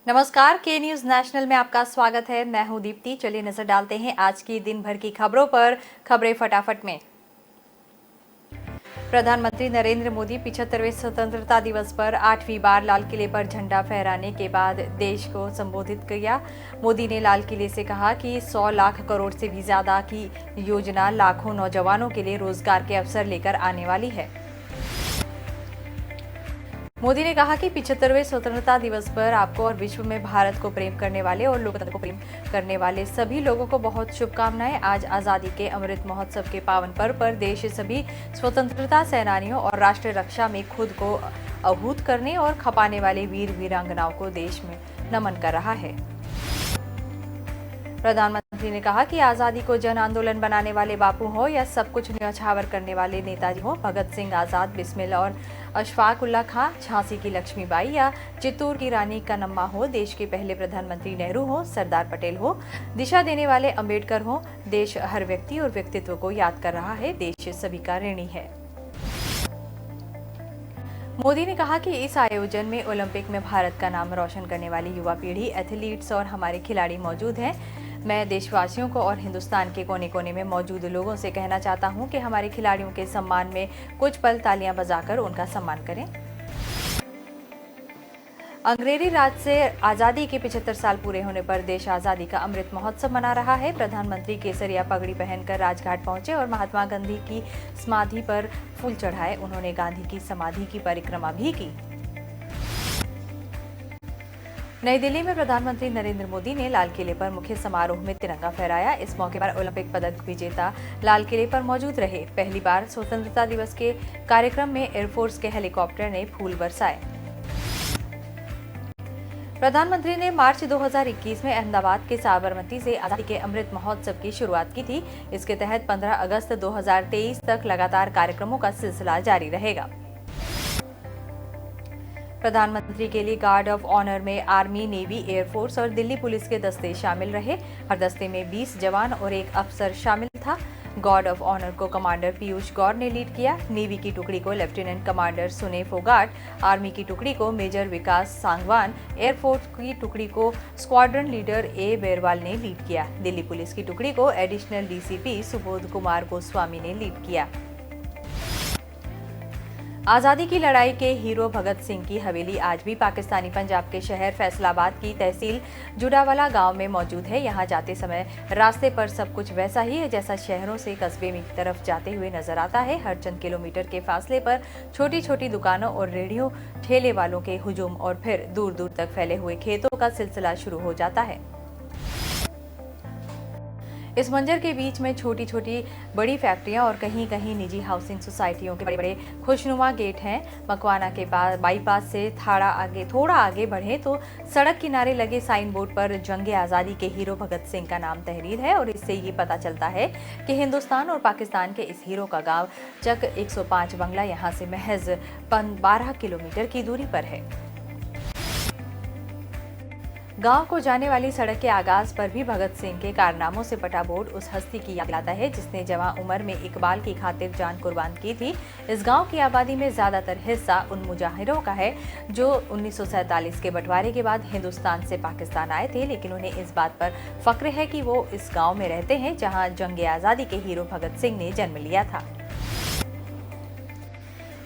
नमस्कार, के news national में आपका स्वागत है। मैं हूं दीप्ति। चलिए नजर डालते हैं आज की दिन भर की खबरों पर। खबरें फटाफट में। प्रधानमंत्री नरेंद्र मोदी 75वें स्वतंत्रता दिवस पर 8वीं बार लाल किले पर झंडा फहराने के बाद देश को संबोधित किया। मोदी ने लाल किले से कहा कि 100 लाख करोड़ से भी ज्यादा की योजना लाखों नौजवानों के लिए रोजगार के अवसर लेकर आने वाली है। मोदी ने कहा कि 75वें स्वतंत्रता दिवस पर आपको और विश्व में भारत को प्रेम करने वाले और लोकतंत्र को प्रेम करने वाले सभी लोगों को बहुत शुभकामनाएं। आज आजादी के अमृत महोत्सव के पावन पर्व पर देश सभी स्वतंत्रता सेनानियों और राष्ट्र रक्षा में खुद को आहूत करने और खपाने वाले वीर वीरांगनाओं को देश में नमन कर रहा है। प्रधानमंत्री ने कहा कि आजादी को जन आंदोलन बनाने वाले बापू हो या सब कुछ न्यौछावर करने वाले नेताजी हो, भगत सिंह, आजाद, बिस्मिल और अशफाक उल्लाह खां, झांसी की लक्ष्मीबाई या चित्तौड़ की रानी कन्नम्मा हो, देश के पहले प्रधानमंत्री नेहरू हो, सरदार पटेल हो, दिशा देने वाले अंबेडकर हो, देश हर व्यक्ति और व्यक्तित्व को याद कर रहा है। देश सभी का ऋणी है। मोदी ने कहा कि इस आयोजन में ओलंपिक में भारत का नाम रोशन करने वाली युवा पीढ़ी, एथलीट्स और हमारे खिलाड़ी मौजूद हैं। मैं देशवासियों को और हिंदुस्तान के कोने कोने में मौजूद लोगों से कहना चाहता हूं कि हमारे खिलाड़ियों के सम्मान में कुछ पल तालियां बजाकर उनका सम्मान करें। अंग्रेजी राज से आजादी के 75 साल पूरे होने पर देश आजादी का अमृत महोत्सव मना रहा है। प्रधानमंत्री केसरिया पगड़ी पहनकर राजघाट पहुंचे और महात्मा गांधी की समाधि पर फूल चढ़ाए। उन्होंने गांधी की समाधि की परिक्रमा भी की। नई दिल्ली में प्रधानमंत्री नरेंद्र मोदी ने लाल किले पर मुख्य समारोह में तिरंगा फहराया। इस मौके पर ओलंपिक पदक विजेता लाल किले पर मौजूद रहे। पहली बार स्वतंत्रता दिवस के कार्यक्रम में एयरफोर्स के हेलीकॉप्टर ने फूल बरसाए। प्रधानमंत्री ने मार्च 2021 में अहमदाबाद के साबरमती से आजादी के अमृत महोत्सव की शुरुआत की थी। इसके तहत 15 अगस्त 2023 तक लगातार कार्यक्रमों का सिलसिला जारी रहेगा। प्रधानमंत्री के लिए गार्ड ऑफ ऑनर में आर्मी, नेवी, एयरफोर्स और दिल्ली पुलिस के दस्ते शामिल रहे। हर दस्ते में 20 जवान और एक अफसर शामिल था। गार्ड ऑफ ऑनर को कमांडर पीयूष गौर ने लीड किया। नेवी की टुकड़ी को लेफ्टिनेंट कमांडर सुने फोगाट, आर्मी की टुकड़ी को मेजर विकास सांगवान, एयरफोर्स की टुकड़ी को स्क्वाड्रन लीडर ए बेरवाल ने लीड किया। दिल्ली पुलिस की टुकड़ी को एडिशनल डीसीपी सुबोध कुमार गोस्वामी ने लीड किया। आजादी की लड़ाई के हीरो भगत सिंह की हवेली आज भी पाकिस्तानी पंजाब के शहर फैसलाबाद की तहसील जुडावाला गांव में मौजूद है। यहां जाते समय रास्ते पर सब कुछ वैसा ही है जैसा शहरों से कस्बे की तरफ जाते हुए नजर आता है। हर चंद किलोमीटर के फासले पर छोटी छोटी दुकानों और रेहड़ियों ठेले वालों के हुजूम और फिर दूर दूर तक फैले हुए खेतों का सिलसिला शुरू हो जाता है। इस मंजर के बीच में छोटी छोटी बड़ी फैक्ट्रियां और कहीं कहीं निजी हाउसिंग सोसाइटियों के बड़े बड़े खुशनुमा गेट हैं। मकवाना के पास बाईपास से थोड़ा आगे बढ़े तो सड़क किनारे लगे साइन बोर्ड पर जंग आज़ादी के हीरो भगत सिंह का नाम तहरीर है और इससे ये पता चलता है कि हिंदुस्तान और पाकिस्तान के इस हीरो का गाँव चक 105 बंगला यहाँ से महज 12 किलोमीटर की दूरी पर है। गांव को जाने वाली सड़क के आगाज पर भी भगत सिंह के कारनामों से पटा बोर्ड उस हस्ती की याद दिलाता है जिसने जवां उम्र में इकबाल की खातिर जान कुर्बान की थी। इस गांव की आबादी में ज्यादातर हिस्सा उन मुजाहिरों का है जो 1947 के बंटवारे के बाद हिंदुस्तान से पाकिस्तान आए थे, लेकिन उन्हें इस बात पर फक्र है कि वो इस गाँव में रहते हैं जहाँ जंग आज़ादी के हीरो भगत सिंह ने जन्म लिया था।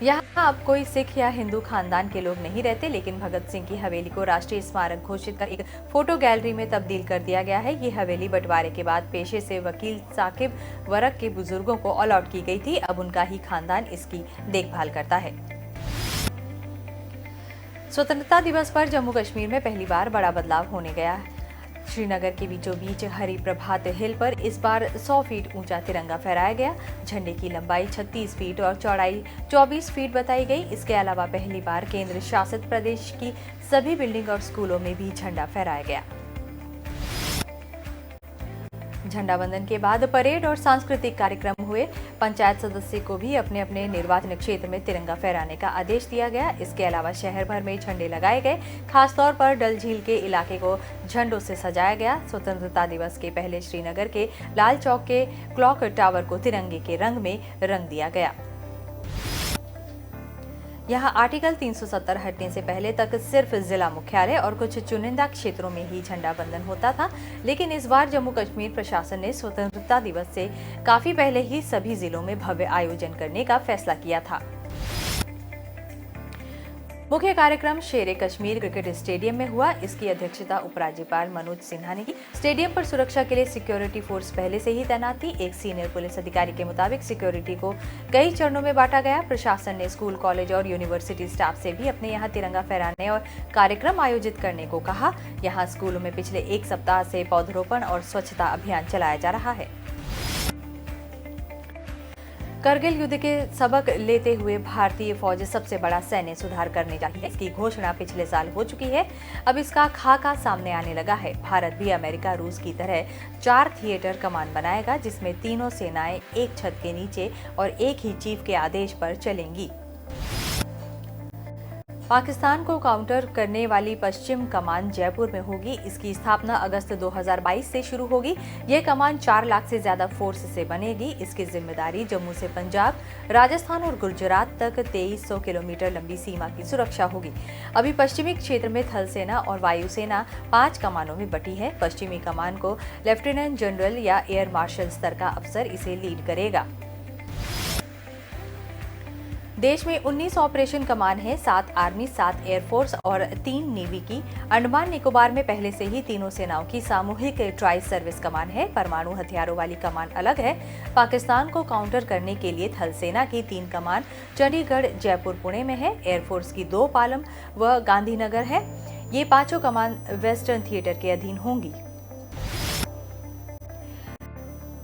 यहाँ अब कोई सिख या हिंदू खानदान के लोग नहीं रहते, लेकिन भगत सिंह की हवेली को राष्ट्रीय स्मारक घोषित कर एक फोटो गैलरी में तब्दील कर दिया गया है। ये हवेली बंटवारे के बाद पेशे से वकील साकिब वरक के बुजुर्गों को अलॉट की गई थी। अब उनका ही खानदान इसकी देखभाल करता है। स्वतंत्रता दिवस पर जम्मू कश्मीर में पहली बार बड़ा बदलाव होने गया है। श्रीनगर के बीचों बीच हरी प्रभात हिल पर इस बार 100 फीट ऊंचा तिरंगा फहराया गया। झंडे की लंबाई 36 फीट और चौड़ाई 24 फीट बताई गई। इसके अलावा पहली बार केंद्र शासित प्रदेश की सभी बिल्डिंग और स्कूलों में भी झंडा फहराया गया। झंडा वंदन के बाद परेड और सांस्कृतिक कार्यक्रम हुए। पंचायत सदस्य को भी अपने अपने निर्वाचन क्षेत्र में तिरंगा फहराने का आदेश दिया गया। इसके अलावा शहर भर में झंडे लगाए गए। खासतौर पर डल झील के इलाके को झंडों से सजाया गया। स्वतंत्रता दिवस के पहले श्रीनगर के लाल चौक के क्लॉक टावर को तिरंगे के रंग में रंग दिया गया। यहाँ आर्टिकल 370 हटने से पहले तक सिर्फ जिला मुख्यालय और कुछ चुनिंदा क्षेत्रों में ही झंडा वंदन होता था, लेकिन इस बार जम्मू कश्मीर प्रशासन ने स्वतंत्रता दिवस से काफी पहले ही सभी जिलों में भव्य आयोजन करने का फैसला किया था। मुख्य कार्यक्रम शेरे कश्मीर क्रिकेट स्टेडियम में हुआ। इसकी अध्यक्षता उपराज्यपाल मनोज सिन्हा ने की। स्टेडियम पर सुरक्षा के लिए सिक्योरिटी फोर्स पहले से ही तैनात थी। एक सीनियर पुलिस अधिकारी के मुताबिक सिक्योरिटी को कई चरणों में बांटा गया। प्रशासन ने स्कूल, कॉलेज और यूनिवर्सिटी स्टाफ से भी अपने यहाँ तिरंगा फहराने और कार्यक्रम आयोजित करने को कहा। यहाँ स्कूलों में पिछले एक सप्ताह से पौधरोपण और स्वच्छता अभियान चलाया जा रहा है। करगिल युद्ध के सबक लेते हुए भारतीय फौज सबसे बड़ा सैन्य सुधार करने चाहिए। इसकी घोषणा पिछले साल हो चुकी है। अब इसका खाका सामने आने लगा है। भारत भी अमेरिका, रूस की तरह 4 थिएटर कमान बनाएगा, जिसमें तीनों सेनाएं एक छत के नीचे और एक ही चीफ के आदेश पर चलेंगी। पाकिस्तान को काउंटर करने वाली पश्चिम कमान जयपुर में होगी। इसकी स्थापना अगस्त 2022 से शुरू होगी। यह कमान 4 लाख से ज्यादा फोर्स से बनेगी। इसकी जिम्मेदारी जम्मू से पंजाब, राजस्थान और गुजरात तक 2300 किलोमीटर लंबी सीमा की सुरक्षा होगी। अभी पश्चिमी क्षेत्र में थल सेना और वायुसेना 5 कमानों में बटी है। पश्चिमी कमान को लेफ्टिनेंट जनरल या एयर मार्शल स्तर का अफसर इसे लीड करेगा। देश में 19 ऑपरेशन कमान है, 7 आर्मी, 7 एयरफोर्स और 3 नेवी की। अंडमान निकोबार में पहले से ही तीनों सेनाओं की सामूहिक ट्राई सर्विस कमान है। परमाणु हथियारों वाली कमान अलग है। पाकिस्तान को काउंटर करने के लिए थल सेना की 3 कमान चंडीगढ़, जयपुर, पुणे में है। एयरफोर्स की 2 पालम व गांधीनगर है। ये 5 कमान वेस्टर्न थिएटर के अधीन होंगी।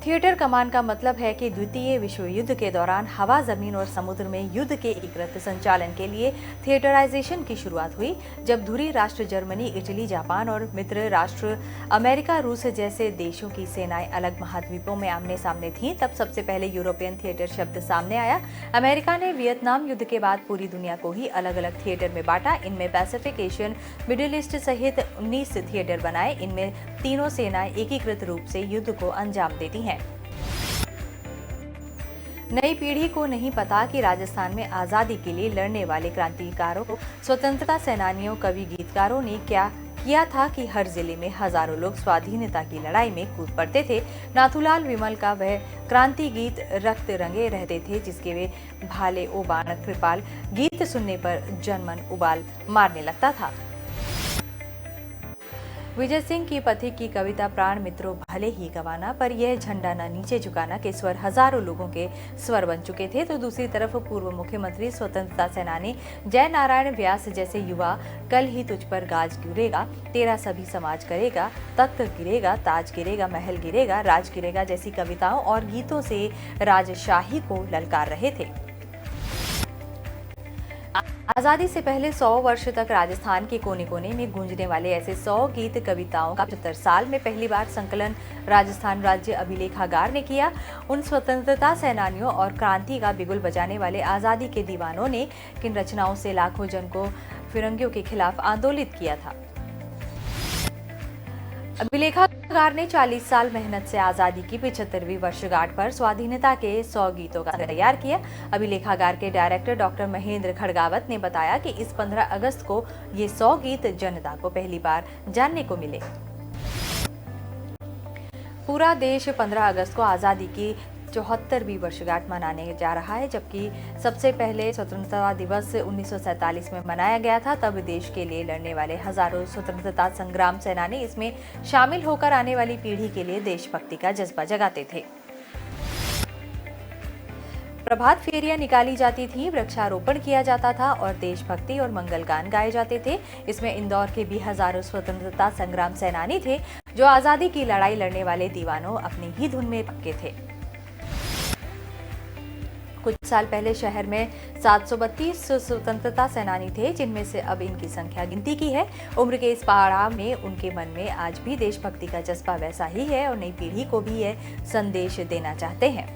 थिएटर कमान का मतलब है कि द्वितीय विश्व युद्ध के दौरान हवा, जमीन और समुद्र में युद्ध के एकीकृत संचालन के लिए थिएटराइजेशन की शुरुआत हुई। जब धुरी राष्ट्र जर्मनी, इटली, जापान और मित्र राष्ट्र अमेरिका, रूस जैसे देशों की सेनाएं अलग महाद्वीपों में आमने सामने थीं, तब सबसे पहले यूरोपियन थिएटर शब्द सामने आया। अमेरिका ने वियतनाम युद्ध के बाद पूरी दुनिया को ही अलग अलग थिएटर में बांटा। इनमें पैसिफिक, एशियन, मिडिल ईस्ट सहित 19 थिएटर बनाए। इनमें तीनों सेनाएं एकीकृत रूप से युद्ध को अंजाम देती हैं। नई पीढ़ी को नहीं पता कि राजस्थान में आजादी के लिए लड़ने वाले क्रांतिकारों, स्वतंत्रता सेनानियों, कवि, गीतकारों ने क्या किया था कि हर जिले में हजारों लोग स्वाधीनता की लड़ाई में कूद पड़ते थे। नाथूलाल विमल का वह क्रांति गीत रक्त रंगे रहते थे, जिसके वे भाले ओ बाण कृपाल गीत सुनने पर जनमन उबाल मारने लगता था। विजय सिंह की पथिक की कविता प्राण मित्रों भले ही गवाना, पर यह झंडा न नीचे झुकाना के स्वर हजारों लोगों के स्वर बन चुके थे। तो दूसरी तरफ पूर्व मुख्यमंत्री, स्वतंत्रता सेनानी जय नारायण व्यास जैसे युवा कल ही तुझ पर गाज गिरेगा, तेरा सभी समाज करेगा, तख्त गिरेगा, ताज गिरेगा, महल गिरेगा, राज गिरेगा जैसी कविताओं और गीतों से राजशाही को ललकार रहे थे। आजादी से पहले 100 वर्ष तक राजस्थान के कोने कोने में गूंजने वाले ऐसे 100 गीत कविताओं का 75 साल में पहली बार संकलन राजस्थान राज्य अभिलेखागार ने किया। उन स्वतंत्रता सेनानियों और क्रांति का बिगुल बजाने वाले आजादी के दीवानों ने किन रचनाओं से लाखों जन को फिरंगियों के खिलाफ आंदोलित किया था। अभिलेखागार ने 40 साल मेहनत से आजादी की 75वीं वर्षगांठ पर स्वाधीनता के 100 गीतों का तैयार किया। अभिलेखागार के डायरेक्टर डॉक्टर महेंद्र खड़गावत ने बताया कि इस 15 अगस्त को ये 100 गीत जनता को पहली बार जानने को मिले। पूरा देश 15 अगस्त को आजादी की 74वीं वर्षगांठ मनाने जा रहा है, जबकि सबसे पहले स्वतंत्रता दिवस 1947 में मनाया गया था। तब देश के लिए लड़ने वाले हजारों स्वतंत्रता संग्राम सेनानी इसमें शामिल होकर आने वाली पीढ़ी के लिए देशभक्ति का जज्बा जगाते थे। प्रभात फेरियां निकाली जाती थी, वृक्षारोपण किया जाता था और देशभक्ति और मंगल गान गाए जाते थे। इसमें इंदौर के भी हजारों स्वतंत्रता संग्राम सेनानी थे, जो आजादी की लड़ाई लड़ने वाले दीवानों अपनी ही धुन में पक्के थे। कुछ साल पहले शहर में 732 स्वतंत्रता सेनानी थे, जिनमें से अब इनकी संख्या गिनती की है। उम्र के इस पड़ाव में उनके मन में आज भी देशभक्ति का जज्बा वैसा ही है और नई पीढ़ी को भी यह संदेश देना चाहते हैं।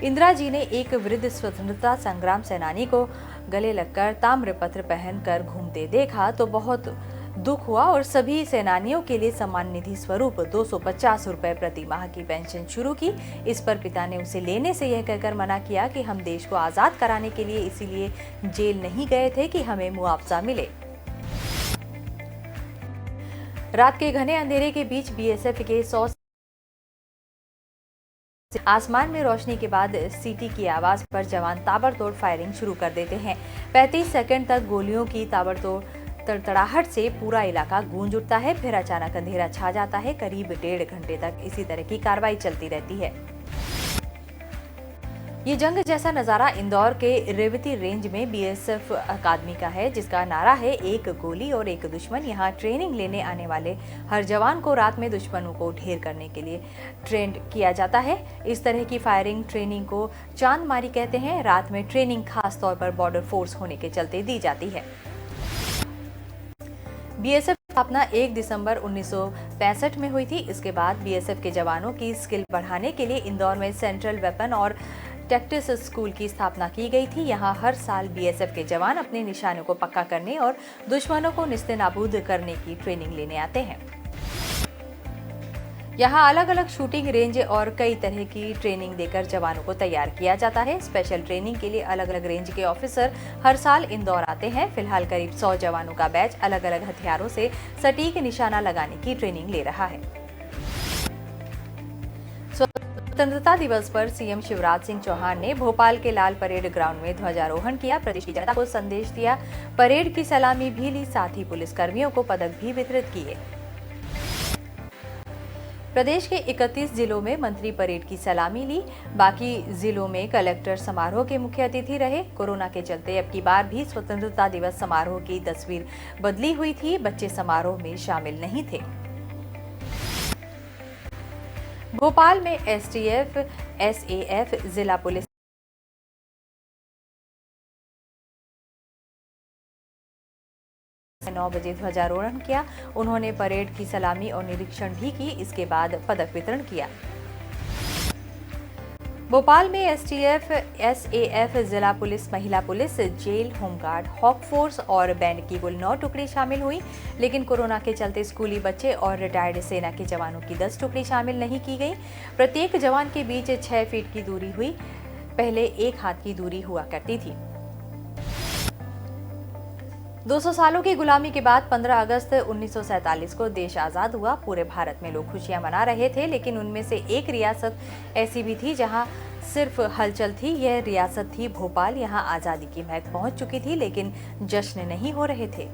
इंदिरा जी ने एक वृद्ध स्वतंत्रता संग्राम सेनानी को गले लगकर ताम्रपत्र पहनकर घूमते देखा तो बहुत दुख हुआ और सभी सेनानियों के लिए सम्मान निधि स्वरूप 250 रुपए प्रति माह की पेंशन शुरू की। इस पर पिता ने उसे लेने से यह कहकर मना किया कि हम देश को आजाद कराने के लिए इसीलिए जेल नहीं गए थे कि हमें मुआवजा मिले। रात के घने अंधेरे के बीच बीएसएफ के 100 आसमान में रोशनी के बाद सीटी की आवाज पर जवान ताबड़तोड़ फायरिंग शुरू कर देते हैं। 35 सेकंड तक गोलियों की ताबड़तोड़ तड़तड़ाहट से पूरा इलाका गूंज उठता है। फिर अचानक अंधेरा छा जाता है। करीब 1.5 घंटे तक इसी तरह की कार्रवाई चलती रहती है। ये जंग जैसा नजारा इंदौर के रेवती रेंज में बीएसएफ अकादमी का है, जिसका नारा है एक गोली और एक दुश्मन। यहाँ ट्रेनिंग लेने आने वाले हर जवान को रात में दुश्मनों को ढेर करने के लिए ट्रेंड किया जाता है। इस तरह की फायरिंग ट्रेनिंग को चांदमारी कहते हैं। रात में ट्रेनिंग खास तौर पर बॉर्डर फोर्स होने के चलते दी जाती है। बीएसएफ की स्थापना 1 दिसंबर 1965 में हुई थी। इसके बाद बीएसएफ के जवानों की स्किल बढ़ाने के लिए इंदौर में सेंट्रल वेपन और टैक्टिक्स स्कूल की स्थापना की गई थी। यहाँ हर साल बीएसएफ के जवान अपने निशानों को पक्का करने और दुश्मनों को निस्तेनाबूद करने की ट्रेनिंग लेने आते हैं। यहाँ अलग अलग शूटिंग रेंज और कई तरह की ट्रेनिंग देकर जवानों को तैयार किया जाता है। स्पेशल ट्रेनिंग के लिए अलग अलग रेंज के ऑफिसर हर साल इंदौर आते हैं। फिलहाल करीब 100 जवानों का बैच अलग अलग हथियारों से सटीक निशाना लगाने की ट्रेनिंग ले रहा है। स्वतंत्रता दिवस पर सीएम शिवराज सिंह चौहान ने भोपाल के लाल परेड ग्राउंड में ध्वजारोहण किया। प्रदेश की जनता को संदेश दिया, परेड की सलामी भी ली, साथ ही पुलिस कर्मियों को पदक भी वितरित किए। प्रदेश के 31 जिलों में मंत्री परेड की सलामी ली। बाकी जिलों में कलेक्टर समारोह के मुख्य अतिथि रहे। कोरोना के चलते अब की बार भी स्वतंत्रता दिवस समारोह की तस्वीर बदली हुई थी। बच्चे समारोह में शामिल नहीं थे। भोपाल में एसटीएफ, एसएएफ, जिला पुलिस 9 बजे ध्वजारोहण किया। उन्होंने परेड की सलामी और निरीक्षण भी की। इसके बाद पदक वितरण किया। भोपाल में एसटीएफ, एसएएफ, जिला पुलिस, महिला police, jail, home guard, hawk force और बैंड की कुल 9 टुकड़ी शामिल हुई। लेकिन कोरोना के चलते स्कूली बच्चे और रिटायर्ड सेना के जवानों की 10 टुकड़ी शामिल नहीं की गई। प्रत्येक जवान के बीच 6 फीट की दूरी हुई। पहले 1 हाथ की दूरी हुआ करती थी। 200 सालों की गुलामी के बाद 15 अगस्त 1947 को देश आजाद हुआ। पूरे भारत में लोग खुशियां मना रहे थे, लेकिन उनमें से एक रियासत ऐसी भी थी जहां सिर्फ हलचल थी। यह रियासत थी भोपाल। यहां आजादी की महक पहुंच चुकी थी, लेकिन जश्न नहीं हो रहे थे।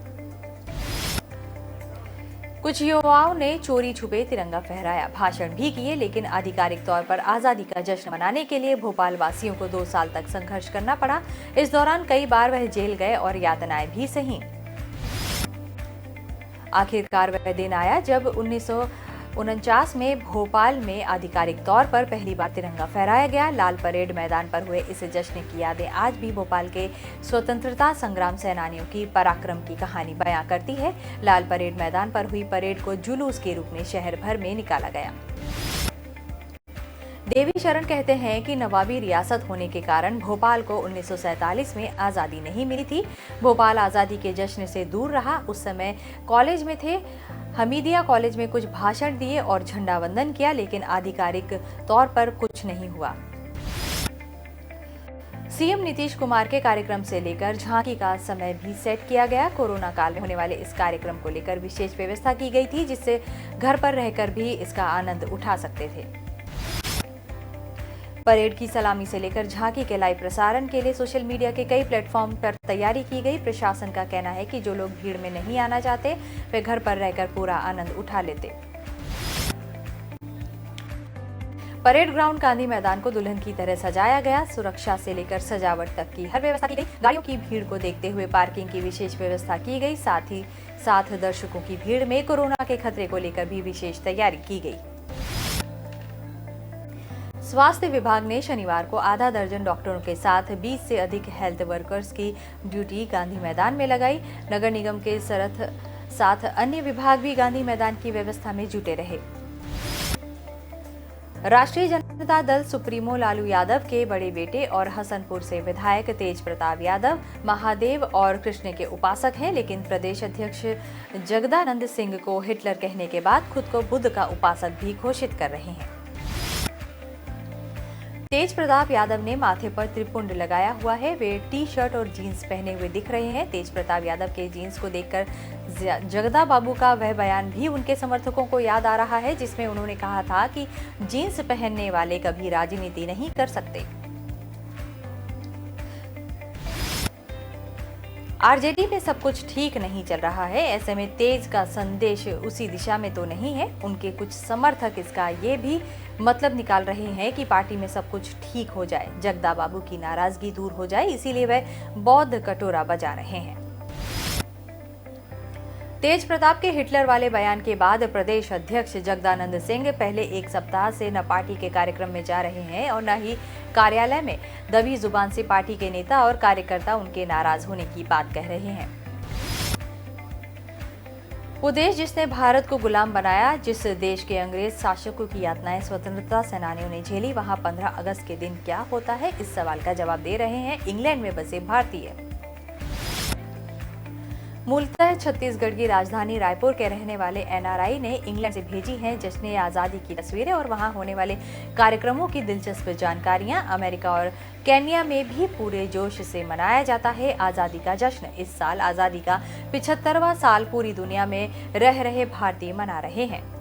कुछ युवाओं ने चोरी छुपे तिरंगा फहराया, भाषण भी किए, लेकिन आधिकारिक तौर पर आजादी का जश्न मनाने के लिए भोपाल वासियों को 2 साल तक संघर्ष करना पड़ा। इस दौरान कई बार वह जेल गए और यातनाएं भी सही। आखिरकार वह दिन आया जब 1949 में भोपाल में आधिकारिक तौर पर पहली बार तिरंगा फहराया गया। लाल परेड मैदान पर हुए इस जश्न की यादें आज भी भोपाल के स्वतंत्रता संग्राम सेनानियों की पराक्रम की कहानी बयां करती है। लाल परेड मैदान पर हुई परेड को जुलूस के रूप में शहर भर में निकाला गया। देवी शरण कहते हैं कि नवाबी रियासत होने के कारण भोपाल को 1947 में आज़ादी नहीं मिली थी। भोपाल आज़ादी के जश्न से दूर रहा। उस समय कॉलेज में थे। हमीदिया कॉलेज में कुछ भाषण दिए और झंडा वंदन किया, लेकिन आधिकारिक तौर पर कुछ नहीं हुआ। सीएम नीतीश कुमार के कार्यक्रम से लेकर झांकी का समय भी सेट किया गया। कोरोना काल में होने वाले इस कार्यक्रम को लेकर विशेष व्यवस्था की गई थी, जिससे घर पर रहकर भी इसका आनंद उठा सकते थे। परेड की सलामी से लेकर झांकी के लाइव प्रसारण के लिए सोशल मीडिया के कई प्लेटफॉर्म पर तैयारी की गई। प्रशासन का कहना है कि जो लोग भीड़ में नहीं आना चाहते, वे घर पर रहकर पूरा आनंद उठा लेते। परेड ग्राउंड गांधी मैदान को दुल्हन की तरह सजाया गया। सुरक्षा से लेकर सजावट तक की हर व्यवस्था की गई। गाड़ियों की भीड़ को देखते हुए पार्किंग की विशेष व्यवस्था की गई। साथ ही साथ दर्शकों की भीड़ में कोरोना के खतरे को लेकर भी विशेष तैयारी की गई। स्वास्थ्य विभाग ने शनिवार को आधा दर्जन डॉक्टरों के साथ 20 से अधिक हेल्थ वर्कर्स की ड्यूटी गांधी मैदान में लगाई। नगर निगम के साथ अन्य विभाग भी गांधी मैदान की व्यवस्था में जुटे रहे। राष्ट्रीय जनता दल सुप्रीमो लालू यादव के बड़े बेटे और हसनपुर से विधायक तेज प्रताप यादव महादेव और कृष्ण के उपासक हैं, लेकिन प्रदेश अध्यक्ष जगदानंद सिंह को हिटलर कहने के बाद खुद को बुद्ध का उपासक भी घोषित कर रहे हैं। तेज प्रताप यादव ने माथे पर त्रिपुंड लगाया हुआ है। वे टी शर्ट और जीन्स पहने हुए दिख रहे हैं। तेज प्रताप यादव के जीन्स को देखकर जगदा बाबू का वह बयान भी उनके समर्थकों को याद आ रहा है, जिसमें उन्होंने कहा था कि जीन्स पहनने वाले कभी राजनीति नहीं कर सकते। आरजेडी में सब कुछ ठीक नहीं चल रहा है, ऐसे में तेज का संदेश उसी दिशा में तो नहीं है। उनके कुछ समर्थक इसका ये भी मतलब निकाल रहे हैं कि पार्टी में सब कुछ ठीक हो जाए, जगदा बाबू की नाराजगी दूर हो जाए, इसीलिए वह बौद्ध कटोरा बजा रहे हैं। तेज प्रताप के हिटलर वाले बयान के बाद प्रदेश अध्यक्ष जगदानंद सिंह पहले एक सप्ताह से न पार्टी के कार्यक्रम में जा रहे हैं और न ही कार्यालय में। दबी जुबान से पार्टी के नेता और कार्यकर्ता उनके नाराज होने की बात कह रहे हैं। वो देश जिसने भारत को गुलाम बनाया, जिस देश के अंग्रेज शासकों की यातनाएं स्वतंत्रता सेनानियों ने झेली, वहां 15 अगस्त के दिन क्या होता है, इस सवाल का जवाब दे रहे हैं इंग्लैंड में बसे भारतीय। मूलतः छत्तीसगढ़ की राजधानी रायपुर के रहने वाले एनआरआई ने इंग्लैंड से भेजी हैं जश्न आज़ादी की तस्वीरें और वहां होने वाले कार्यक्रमों की दिलचस्प जानकारियां। अमेरिका और केन्या में भी पूरे जोश से मनाया जाता है आज़ादी का जश्न। इस साल आज़ादी का 75वां साल पूरी दुनिया में रह रहे भारतीय मना रहे हैं।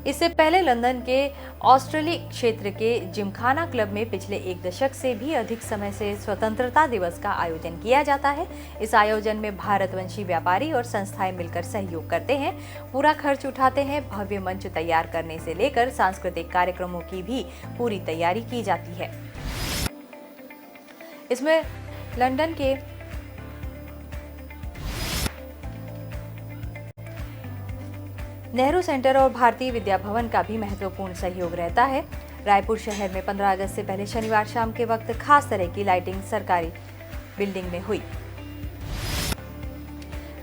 इससे पहले लंदन के ऑस्ट्रेलिया क्षेत्र के जिमखाना क्लब में पिछले एक दशक से भी अधिक समय से स्वतंत्रता दिवस का आयोजन किया जाता है। इस आयोजन में भारतवंशी व्यापारी और संस्थाएं मिलकर सहयोग करते हैं, पूरा खर्च उठाते हैं। भव्य मंच तैयार करने से लेकर सांस्कृतिक कार्यक्रमों की भी पूरी तैयारी की जाती है। इसमें लंदन के नेहरू सेंटर और भारतीय विद्या भवन का भी महत्वपूर्ण सहयोग रहता है। रायपुर शहर में 15 अगस्त से पहले शनिवार शाम के वक्त खास तरह की लाइटिंग सरकारी बिल्डिंग में हुई।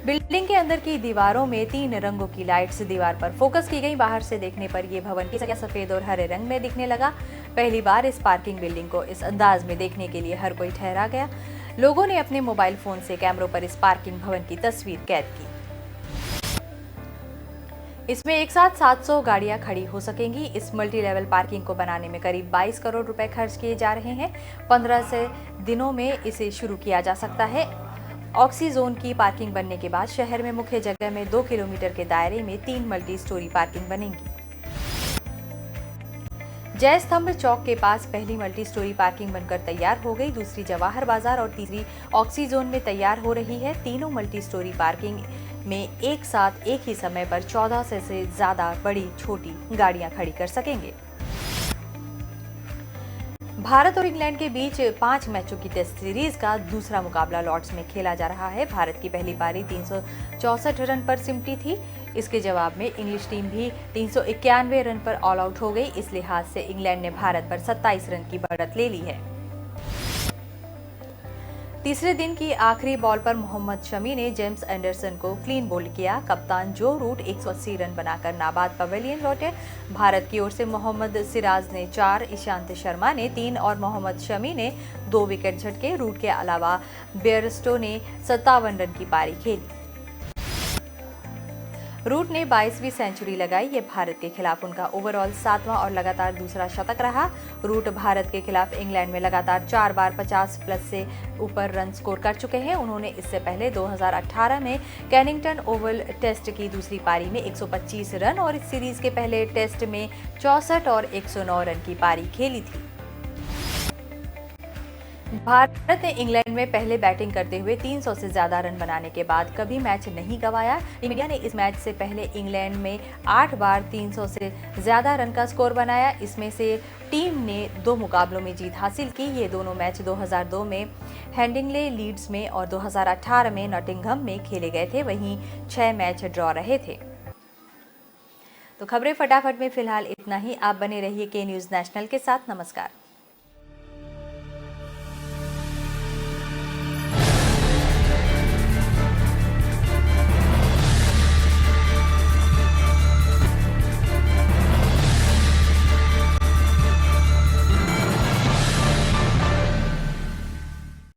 बिल्डिंग के अंदर की दीवारों में 3 रंगों की लाइट्स दीवार पर फोकस की गई। बाहर से देखने पर यह भवन की सजा सफेद और हरे रंग में दिखने लगा। पहली बार इस पार्किंग बिल्डिंग को इस अंदाज में देखने के लिए हर कोई ठहरा गया। लोगों ने अपने मोबाइल फोन से कैमरों पर इस पार्किंग भवन की तस्वीर कैद की। इसमें एक साथ 700 गाड़ियां खड़ी हो सकेंगी। इस मल्टी लेवल पार्किंग को बनाने में करीब 22 करोड़ रुपए खर्च किए जा रहे हैं। 15 से दिनों में इसे शुरू किया जा सकता है। ऑक्सी जोन की पार्किंग बनने के बाद शहर में मुख्य जगह में 2 किलोमीटर के दायरे में 3 मल्टी स्टोरी पार्किंग बनेंगी। जय स्तंभ चौक के पास पहली मल्टी स्टोरी पार्किंग बनकर तैयार हो गई, दूसरी जवाहर बाजार और तीसरी ऑक्सी जोन में तैयार हो रही है। तीनों मल्टी स्टोरी पार्किंग में एक साथ एक ही समय पर 14 से ज्यादा बड़ी छोटी गाड़ियां खड़ी कर सकेंगे। भारत और इंग्लैंड के बीच 5 मैचों की टेस्ट सीरीज का दूसरा मुकाबला लॉर्ड्स में खेला जा रहा है। भारत की पहली पारी 364 रन पर सिमटी थी। इसके जवाब में इंग्लिश टीम भी 391 रन पर ऑल आउट हो गई। इस लिहाज से इंग्लैंड ने भारत पर 27 रन की बढ़त ले ली है। तीसरे दिन की आखिरी बॉल पर मोहम्मद शमी ने जेम्स एंडरसन को क्लीन बोल्ड किया। कप्तान जो रूट 180 रन बनाकर नाबाद पवेलियन लौटे। भारत की ओर से मोहम्मद सिराज ने 4, ईशांत शर्मा ने 3 और मोहम्मद शमी ने 2 विकेट झटके। रूट के अलावा बेयरस्टो ने 57 रन की पारी खेली। रूट ने 22वीं सेंचुरी लगाई। ये भारत के खिलाफ उनका ओवरऑल 7वां और लगातार दूसरा शतक रहा। रूट भारत के खिलाफ इंग्लैंड में लगातार 4 बार 50+ से ऊपर रन स्कोर कर चुके हैं। उन्होंने इससे पहले 2018 में कैनिंगटन ओवल टेस्ट की दूसरी पारी में 125 रन और इस सीरीज के पहले टेस्ट में 64 और 109 रन की पारी खेली थी। भारत ने इंग्लैंड में पहले बैटिंग करते हुए 300 से ज्यादा रन बनाने के बाद कभी मैच नहीं गंवाया। इंडिया ने इस मैच से पहले इंग्लैंड में 8 बार 300 से ज्यादा रन का स्कोर बनाया। इसमें से टीम ने 2 मुकाबलों में जीत हासिल की। ये दोनों मैच 2002 में हेडिंग्ले लीड्स में और 2018 में नॉटिंघम में खेले गए थे। वहीं 6 मैच ड्रॉ रहे थे। तो खबरें फटाफट में फिलहाल इतना ही। आप बने रहिए के न्यूज़ नेशनल के साथ। नमस्कार।